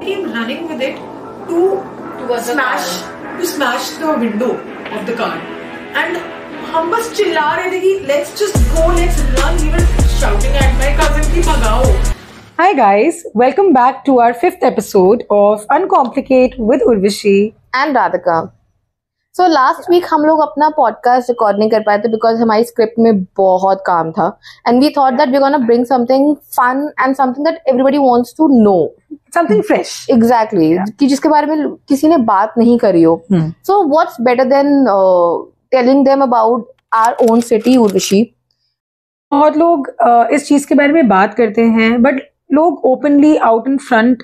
came running with it to smash the window of the car. And हम बस चिल्ला रहे थे कि let's just go, let's run. We were shouting at my cousin कि भगाओ. Hi guys, welcome back to our 5th episode of Uncomplicate with Urvashi and Radhika. So last week हम लोग अपना podcast record नहीं कर पाए थे because हमारी script में बहुत काम था and we thought that we're gonna bring something fun and something that everybody wants to know. Something fresh. Exactly. कि जिसके बारे में किसी ने बात नहीं करी हो. So what's better than telling them about our own city, Urvashi? बहुत लोग इस चीज के बारे में बात करते हैं but लोग openly out in front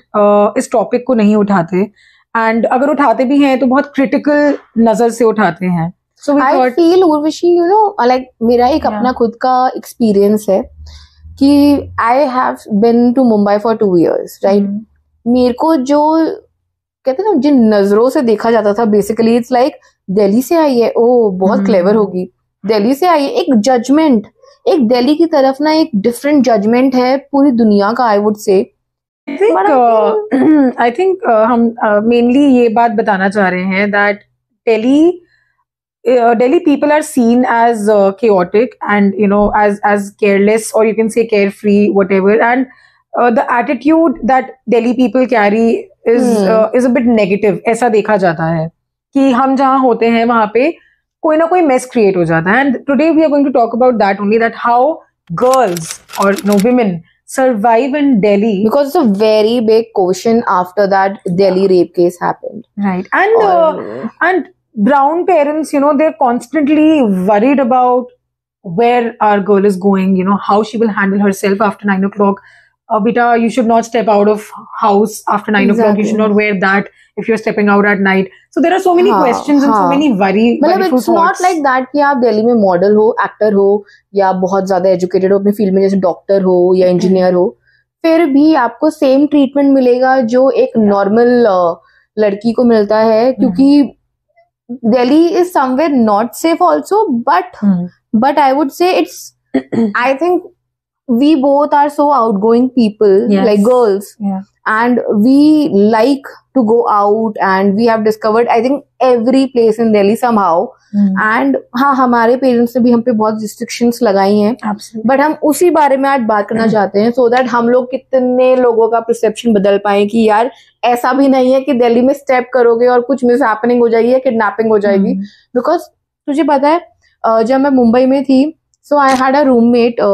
इस topic को नहीं उठाते. एंड अगर उठाते भी हैं तो बहुत क्रिटिकल नजर से उठाते हैं. So I feel Urvashi, you know, like मेरा एक अपना खुद का एक्सपीरियंस है कि I have been to Mumbai for 2 years, right? मेरे को जो कहते हैं ना जिन नजरों से देखा जाता था बेसिकली इट्स लाइक दिल्ली से आई है, ओ बहुत क्लेवर होगी, दिल्ली से आई है. एक जजमेंट, एक दिल्ली की तरफ ना एक डिफरेंट जजमेंट है पूरी दुनिया का, I would say. I think हम mainly ये बात बताना चाह रहे हैं that Delhi people are seen as chaotic and as careless, or you can say carefree, whatever, and the attitude that Delhi people carry is a bit negative. ऐसा देखा जाता है कि हम जहाँ होते हैं वहाँ पे कोई ना कोई mess create हो जाता है. And today we are going to talk about that only, that how girls or women survive in Delhi, because it's a very big question after that Delhi rape case happened, right? And brown parents, they're constantly worried about where our girl is going, how she will handle herself after 9 o'clock. Beta, you should not step out of house after 9 o'clock. You should not wear that if you're stepping out at night. So there are so many questions and so many worryful it's not like that कि आप दिल्ली में model हो, actor हो या बहुत ज्यादा educated हो अपनी फील्ड में, जैसे डॉक्टर हो या इंजीनियर हो, फिर भी आपको सेम ट्रीटमेंट मिलेगा जो एक नॉर्मल लड़की को मिलता है, क्योंकि Delhi is somewhere not safe also, but I would say it's, I think we both are so outgoing people, like girls, and we like to go out, and we have discovered I think every place in Delhi somehow. And हाँ, हमारे parents ने भी हम पे बहुत restrictions लगाई हैं, but हम उसी बारे में आज बात करना चाहते हैं, so that हम लोग कितने लोगों का परसेप्शन बदल पाए कि यार ऐसा भी नहीं है कि दिल्ली में स्टेप करोगे और कुछ मिस हैपनिंग हो जाएगी या किडनैपिंग हो जाएगी. बिकॉज तुझे पता है जब मैं मुंबई में थी, so I had a roommate,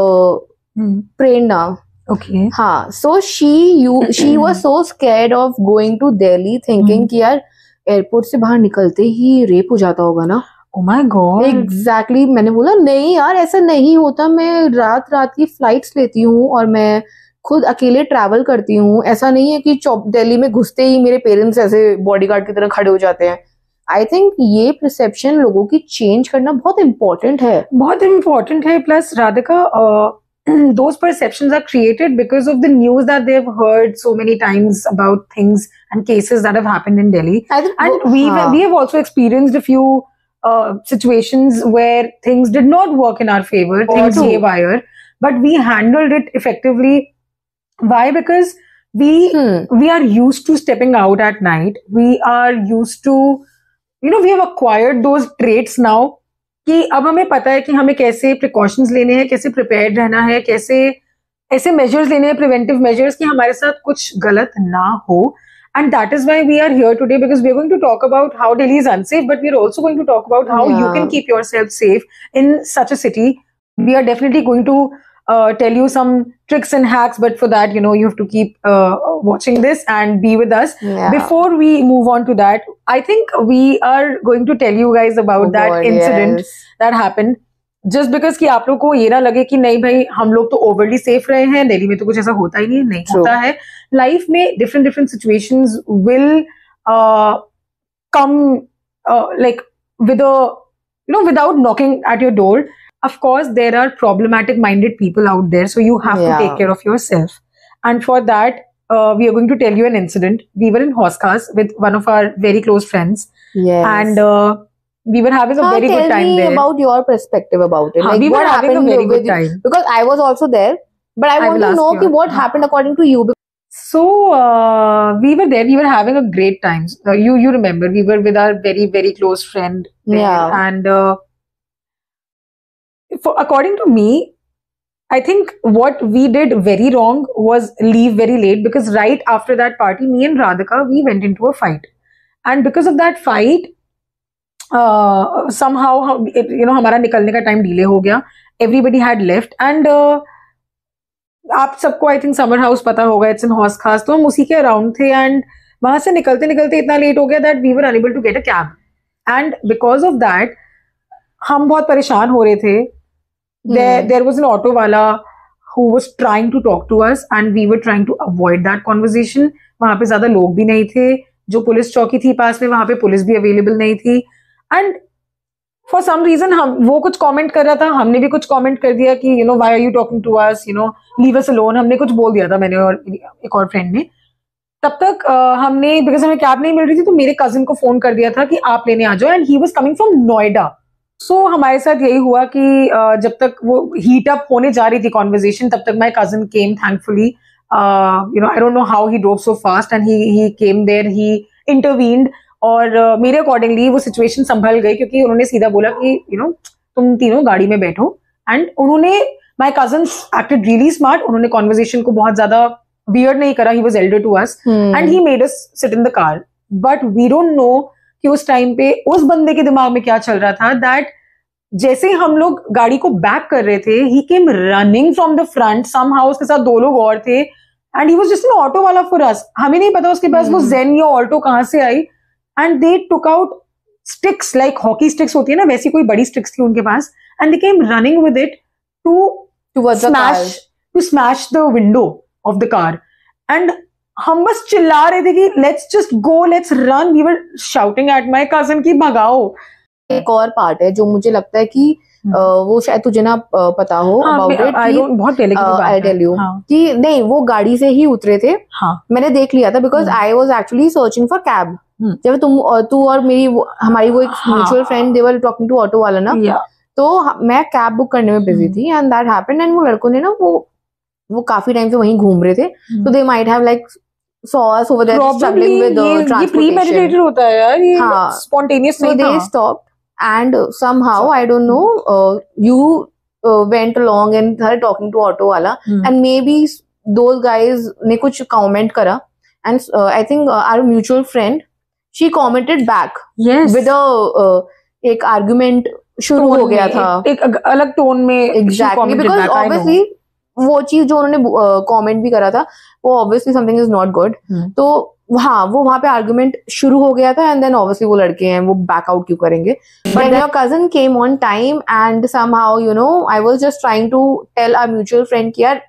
Prerna. Okay. हाँ, so she was so scared of going to Delhi, thinking कि यार एयरपोर्ट से बाहर निकलते ही रेप हो जाता होगा ना. Oh my God. Exactly. मैंने बोला नहीं यार ऐसा नहीं होता, मैं रात की फ्लाइट्स लेती हूँ और मैं खुद अकेले ट्रैवल करती हूँ. ऐसा नहीं है कि दिल्ली में घुसते ही मेरे पेरेंट्स ऐसे बॉडीगार्ड की तरह खड़े हो जाते हैं. आई थिंक ये परसेप्शन लोगों की चेंज करना बहुत इम्पोर्टेंट है, बहुत इम्पोर्टेंट है. Plus Radhika, those perceptions are created because of the news that they've heard so many times about things and cases that have happened in Delhi. And we have also experienced a few situations where things did not work in our favor, things haywire, but we handled it effectively. Why? Because we are used to stepping out at night. We are used to, we have acquired those traits now. कि अब हमें पता है कि हमें कैसे precautions लेने हैं, कैसे प्रिपेयर्ड रहना है, कैसे ऐसे मेजर्स लेने हैं, प्रिवेंटिव मेजर्स, कि हमारे साथ कुछ गलत ना हो. And that is why we are here today, because we are going to talk about how Delhi is unsafe, but we are also going to talk about how you can keep yourself safe in such a city. We are definitely going to tell you some tricks and hacks, but for that, you have to keep watching this and be with us. Before we move on to that, I think we are going to tell you guys about that incident that happened, just because कि आप लोग को ये ना लगे कि नहीं भाई हम लोग तो overly safe रहे हैं, दिल्ली में तो कुछ ऐसा होता ही नहीं होता है. लाइफ में different situations will come like with a without knocking at your door. Of course, there are problematic minded people out there, so you have to take care of yourself. And for that, we are going to tell you an incident. We were in Hoskas with one of our very close friends. Yes. And we were having a very good time there. Tell me about your perspective about it. Like, we were having a very good time. Because I was also there. But I want to know what happened according to you. So we were there. We were having a great time. You remember we were with our very very close friend there. Yeah. And according to me, I think what we did very wrong was leave very late, because right after that party, me and Radhika, we went into a fight, and because of that fight, somehow हमारा निकलने का time delay हो गया. Everybody had left, and आप सबको I think summer house पता होगा, it's in horse खास, तो हम उसी के अराउंड थे. एंड वहां से निकलते निकलते इतना लेट हो गया that we were unable to get a cab. And because of that हम बहुत परेशान हो रहे थे. देयर वाज एन ऑटो वाला who was trying to talk to us and we were trying to avoid that conversation. वहां पे ज्यादा लोग भी नहीं थे. जो पुलिस चौकी थी पास में, वहां पे पुलिस भी अवेलेबल नहीं थी. एंड फॉर सम रीजन वो कुछ कमेंट कर रहा था, हमने भी कुछ कमेंट कर दिया कि why are you talking to us, leave us alone. हमने कुछ बोल दिया था, मैंने और एक और फ्रेंड ने. तब तक हमने, बिकॉज हमें कैब नहीं मिल रही थी, तो मेरे कजिन को फोन कर दिया था कि आप लेने आ जाओ, and he was coming from Noida. So हमारे साथ यही हुआ कि जब तक वो हीट अप होने जा रही थी कॉन्वर्जेशन, तब तक my cousin came thankfully. I don't know how he drove so fast, and he came there, he intervened. और मेरे अकॉर्डिंगली वो सिचुएशन संभल गई, क्योंकि उन्होंने सीधा बोला कि तुम तीनों गाड़ी में बैठो. एंड उन्होंने, my cousins acted really smart. उन्होंने कॉन्वर्सेशन को बहुत ज्यादा वियर्ड नहीं करा. He was elder to us and he made us sit in the car. But we don't know कि उस टाइम पे उस बंदे के दिमाग में क्या चल रहा था. दैट जैसे हम लोग गाड़ी को बैक कर रहे थे, he came running from the front. Somehow उसके साथ 2 लोग और थे, and he was just an auto वाला फॉर अस. हमें नहीं पता उसके पास वो जेन या ऑल्टो कहां से आई. And they took out sticks, like hockey sticks होती है ना, वैसी कोई बड़ी sticks थी उनके पास, and they came running with it to smash the window of the car. And हम बस चिल्ला रहे थे कि let's just go, let's run. We were shouting at my cousin कि भगाओ. एक और पार्ट है जो मुझे लगता है कि वो शायद तुझे ना पता हो अबाउट इट. बहुत पहले की बात है. आई टेल यू कि नहीं, वो गाड़ी से ही उतरे थे. मैंने देख लिया था, because I was actually searching for cab. जब तू और हमारी वो एक mutual friend, they were talking to auto वाला ना, तो मैं कैब बुक करने में बिजी थी. And that happened. एंड वो लड़कों ने ना वो काफी टाइम से वहीं घूम रहे थे, तो they might have like saw us over there struggling with transportation. ये premeditated होता है यार, ये spontaneous नहीं था. So they stopped. And somehow, I don't know, you went along and started talking to auto wala, and maybe those guys ने कुछ comment करा, and I think our mutual friend, she commented back. Yes. With a एक argument शुरू हो गया था. एक अलग टोन में. Exactly, because obviously वो चीज जो उन्होंने कमेंट भी करा था, वो obviously something is not good. तो हाँ, वो वहां पे आर्गुमेंट शुरू हो गया था. एंड देन ऑब्वियसली वो लड़के हैं, वो बैक आउट क्यों करेंगे. But your cousin came on time, and somehow I was just trying to tell our mutual friend कि यार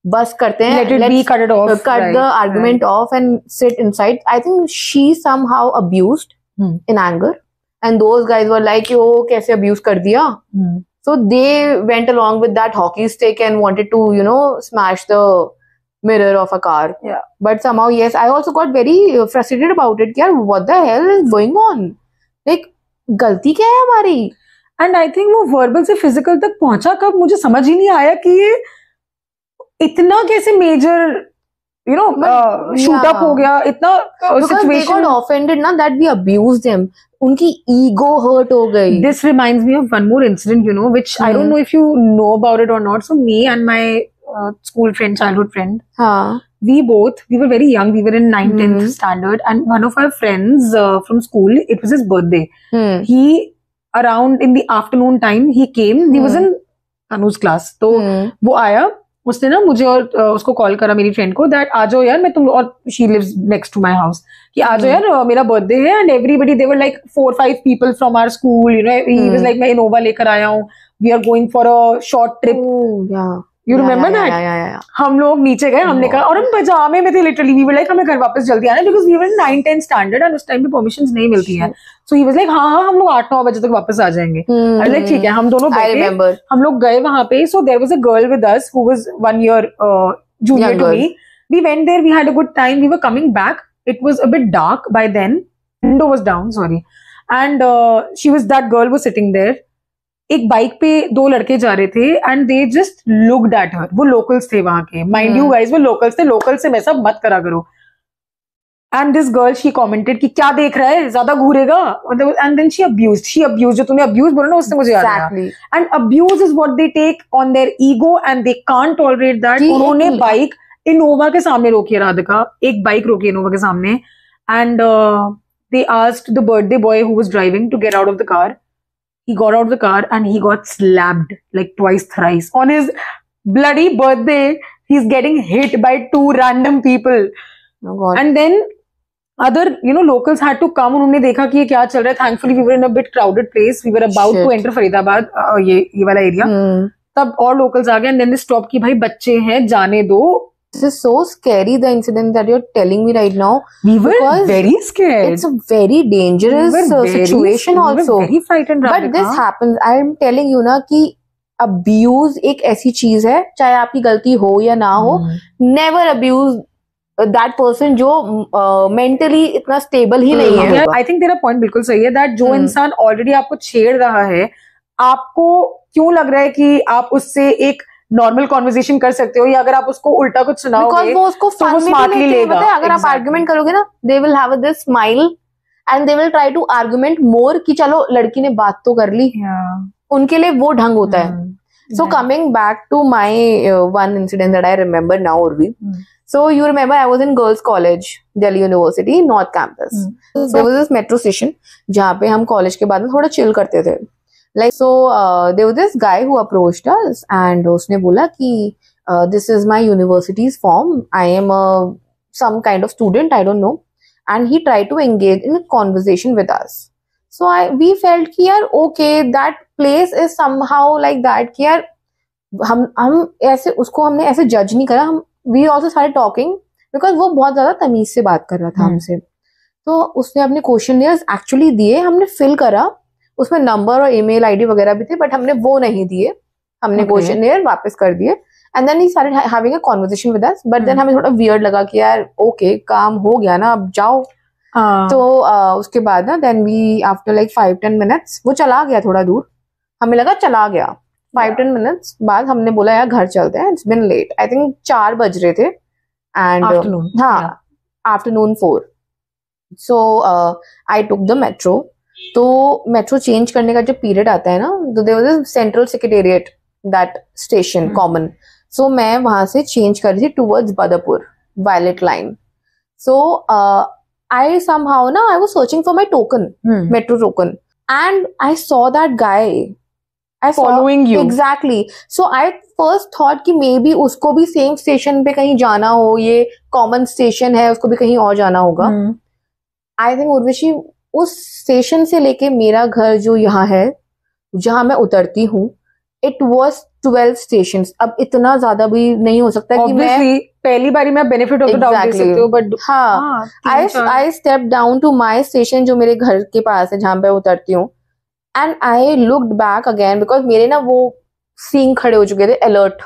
बस करते हैं, cut the argument off and sit inside. I think she somehow abused in anger, and those guys were like, yo, कैसे abuse कर दिया. So they went along with that hockey stick and wanted to, smash the mirror of a car. Yeah. But somehow, yes, I also got very frustrated about it. यार, what the hell is going on? Like, गलती क्या है हमारी? And I think वो verbal से physical तक पहुंचा कब, मुझे समझ ही नहीं आया कि ये इतना कैसे major, shoot up हो गया, इतना because they got offended ना, that we abused them. उनकी ego hurt हो गई. This reminds me of one more incident, which I don't know if you know about it or not. So me and my school friend, childhood friend, we were very young. We were in 9th, 10th standard, and one of our friends from school, it was his birthday. He, around in the afternoon time, he came. He was in Anu's class. तो वो आया, उसने ना मुझे और उसको call करा, मेरी फ्रेंड को, दैट आ जाओ यार, मैं तुम, और she lives next to my house, कि आ जाओ यार, मेरा बर्थडे है. And everybody, they were like 4-5 people from our school, he was like, मैं इनोवा लेकर आया हूँ, we are going for a short trip. You remember that? हम लोग नीचे गए, हमने कहा, और हम पजामे में थे लिटरली. वी वर लाइक, हमें घर वापस जल्दी आना है, because we were in 9th-10th standard, and उस टाइम पे परमिशंस नहीं मिलती है. सो ही वाज लाइक, हाँ हम लोग 8-9 बजे तक वापस आ जाएंगे. लाइक ठीक है, हम दोनों बैठे, हम लोग गए वहां पे. So there was a girl with us who was 1 year junior to me. We went there, we had a good time, we were coming back. It was a bit dark by then, window was down, sorry, and that girl was sitting there. एक bike पे 2 लड़के जा रहे थे and they just looked at her. वो locals थे वहां के, माइंड यू गाइस, वो लोकल्स थे. लोकल से मैं सब मत करा करो. And this girl she commented कि क्या देख रहा है, ज्यादा घूरेगा. एंड देन शी अब्यूज, जो तूने अब्यूज बोला ना, उससे मुझे याद आया. And abuse is what they take on their ego and they can't tolerate that. उन्होंने बाइक इनोवा के सामने रोकी है. राधिका एक बाइक रोकी इनोवा के सामने and they asked the birthday boy who was driving to get out of the car. He got out of the car and he got slapped like twice, thrice. On his bloody birthday, he's getting hit by 2 random people. Oh God. And then other, locals had to come. उन्होंने देखा कि ये क्या चल रहा है. Thankfully, we were in a bit crowded place. We were about to enter Faridabad, ये वाला area. तब और locals आ गए and then they stopped कि भाई बच्चे हैं, जाने दो. This is so scary, the incident that you're telling me right now. We were very scared. It's a very dangerous situation also. We were very frightened, But this happens. I am telling you ना कि abuse एक ऐसी चीज है, चाहे आपकी गलती हो या ना हो, never abuse that person जो mentally इतना stable ही नहीं है. I think तेरा point बिल्कुल सही है that जो इंसान already आपको छेड़ रहा है, आपको क्यों लग रहा है कि आप उससे एक नॉर्मल कॉन्वर्सेशन कर सकते हो, या अगर आप उसको उल्टा कुछ सुनाओगे वो उसको तो वो स्मार्टली लेगा. अगर आप आर्ग्यूमेंट करोगे ना, they will have this smile and they will try to argument more कि चलो लड़की ने बात तो कर ली. उनके लिए वो ढंग होता है. So coming back to my one incident that I remember now, Urvi. So you remember I was in girls college, Delhi University, North Campus. So there was this metro station जहाँ पे हम कॉलेज के बाद में थोड़ा चिल करते थे. Like so, there was this guy who approached us and उसने बोला कि this is my university's form. I am some kind of student, I don't know. And he tried to engage in a conversation with us. So we felt कि यार okay, that place is somehow like that कि यार हम ऐसे उसको हमने ऐसे जज नहीं करा. हम we also started talking because वो बहुत ज्यादा तमीज से बात कर रहा था हमसे. तो उसने अपने क्वेश्चनियर्स एक्चुअली दिए, हमने फिल करा. उसमें नंबर और ईमेल आईडी वगैरह भी थे, बट हमने वो नहीं दिए. हमने क्वेश्चनियर वापस कर दिए and then he started having a conversation with us. But then हमें थोड़ा वियर्ड लगा कि यार ओके, काम हो गया ना, अब जाओ. तो उसके बाद ना then we after like 5-10 minutes वो चला गया थोड़ा दूर. हमें लगा चला गया. 5-10 मिनट्स बाद हमने बोला यार घर चलते हैं, it's been late. I think 4 बज रहे थे एंड हाँ, afternoon 4. So I took the metro. तो मेट्रो चेंज करने का जो पीरियड आता है ना, तो there was a central secretariat that station common. So मैं वहां से चेंज कर रही थी towards Badarpur violet line. So I somehow ना I was searching for my token, metro token, and I saw that guy. I following you. Exactly. So I first thought कि may be उसको भी सेम स्टेशन पे कहीं जाना हो, ये common station है, उसको भी कहीं और जाना होगा. आई थिंक उर्वशी उस स्टेशन से लेके मेरा घर जो यहाँ है, जहां मैं उतरती हूँ, इट वॉज 12 स्टेशन. अब इतना ज्यादा भी नहीं हो सकता कि मैं पहली बारी में बेनिफिट ऑफ द डाउट दे सकते हो, बट हाँ, I step down to my station जो मेरे घर के पास है, जहां पे उतरती हूँ. And I looked back again because मेरे ना वो सीन खड़े हो चुके थे, अलर्ट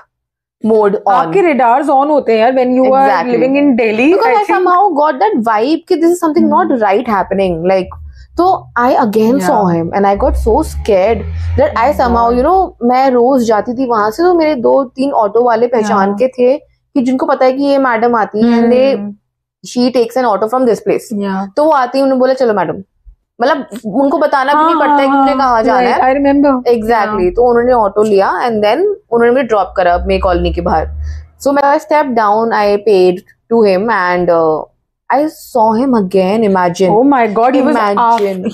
मोड ऑन. आपके रेडार्स ऑन होते हैं यार when you are living in Delhi. Because I somehow got that vibe कि this is something not right happening. Like तो I again saw him and I got so scared that I somehow मैं रोज जाती थी वहां से, तो मेरे 2-3 ऑटो वाले पहचान के थे कि जिनको पता है कि ये मैडम आती है, and they she takes an auto from this place. तो वो आती है, उन्होंने बोला चलो मैडम, मतलब उनको बताना भी नहीं पड़ता है कि मुझे कहाँ जाना है. I remember exactly. तो उन्होंने ऑटो लिया एंड देन उन्होंने मुझे ड्रॉप करा मे कॉलोनी के बाहर. सो मैं step down, I paid to him and I saw him again. Imagine. Oh my God!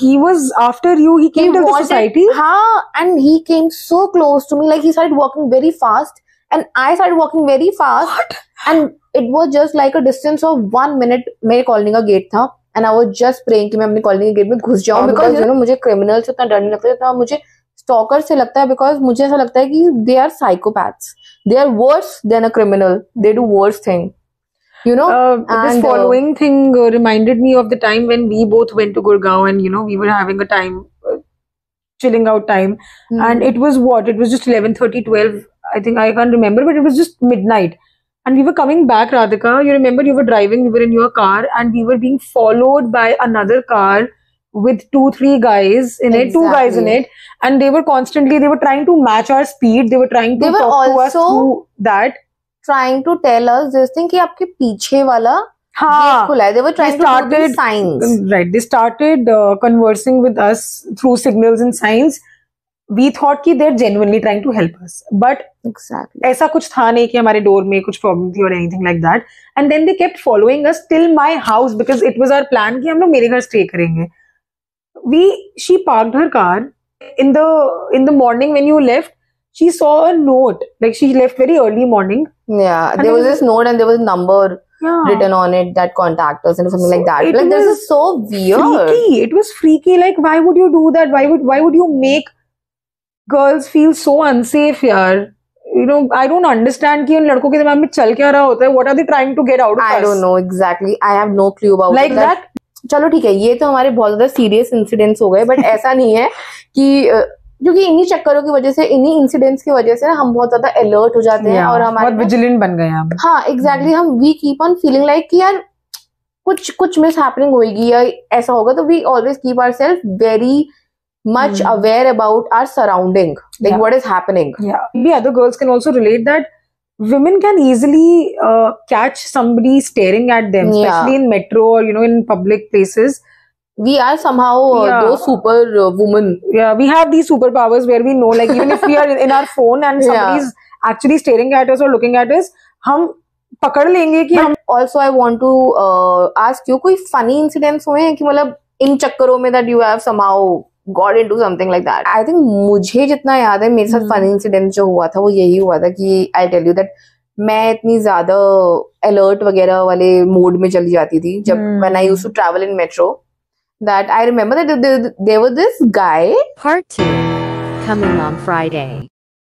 He was after you. He came to the society. हाँ, and he came so close to me. Like he started walking very fast, and I started walking very fast. What? And it was just like a distance of 1 minute. मेरे colony का gate था, and I was just praying कि मैं अपनी colony के gate में घुस जाऊँ, because मुझे क्रिमिनल से इतना डर नहीं लगता जितना मुझे स्टॉकर से लगता है. because मुझे ऐसा लगता है कि they are psychopaths. They are worse than a criminal. They do worse thing. This following thing reminded me of the time when we both went to Gurgaon, and we were having a time, chilling out time, and it was just 11:30, 12. I think I can't remember, but it was just midnight, and we were coming back. Radhika, you remember you were driving, we were in your car, and we were being followed by another car with 2-3 guys in it, 2 guys in it, and they were trying to match our speed. They were trying to talk to us through that, trying to tell us this thing कि आपके पीछे वाला gate खुला है. They were trying to do these signs. Right. They started conversing with us through signals and signs. We thought कि they're genuinely trying to help us, but ऐसा कुछ था नहीं कि हमारे door में कुछ problem थी or anything like that. And then they kept following us till my house because it was our plan कि हम लोग मेरे घर stay करेंगे. She parked her car in the morning when you left. She saw a note, like she left very early morning. Yeah, and there was this note and there was a number written on it that contact us and something like that. Like this is so weird. Freaky. It was freaky. Like why would you do that? Why would you make girls feel so unsafe, yaar? You know, I don't understand कि उन लड़कों के दिमाग में चल क्या रहा होता है. What are they trying to get out of us? I don't know exactly. I have no clue about like that. चलो ठीक है, ये तो हमारे बहुत ज्यादा सीरियस इंसिडेंट्स हो गए, बट ऐसा नहीं है कि क्योंकि इन्हीं चक्करों की वजह से, इन्हीं इंसिडेंट्स की वजह से हम बहुत ज्यादा अलर्ट हो जाते हैं और हमारे बहुत विजिलेंट बन गए हम. हाँ एग्जैक्टली. हम we keep on feeling like कि यार कुछ मिस हैपनिंग होगी या ऐसा होगा, तो we always keep ourselves very much aware about our surrounding, like what is happening. Maybe other girls can also relate that women can easily catch somebody staring at them, especially in metro or in public places. We are somehow those super women. Yeah, we have these superpowers where we know, like even if we are in our phone and somebody is actually staring at us or looking at us, हम पकड़ लेंगे कि हम. Also, I want to ask you, कोई funny incidents हुए हैं कि मतलब इन चक्करों में that you have somehow got into something like that? I think मुझे जितना याद है मेरे साथ funny incident जो हुआ था वो यही हुआ था कि I'll tell you that मैं इतनी ज्यादा alert वगैरह वाले मोड में चली जाती थी जब when I used to travel in metro, that I remember that there was this guy. Part 2 coming on Friday.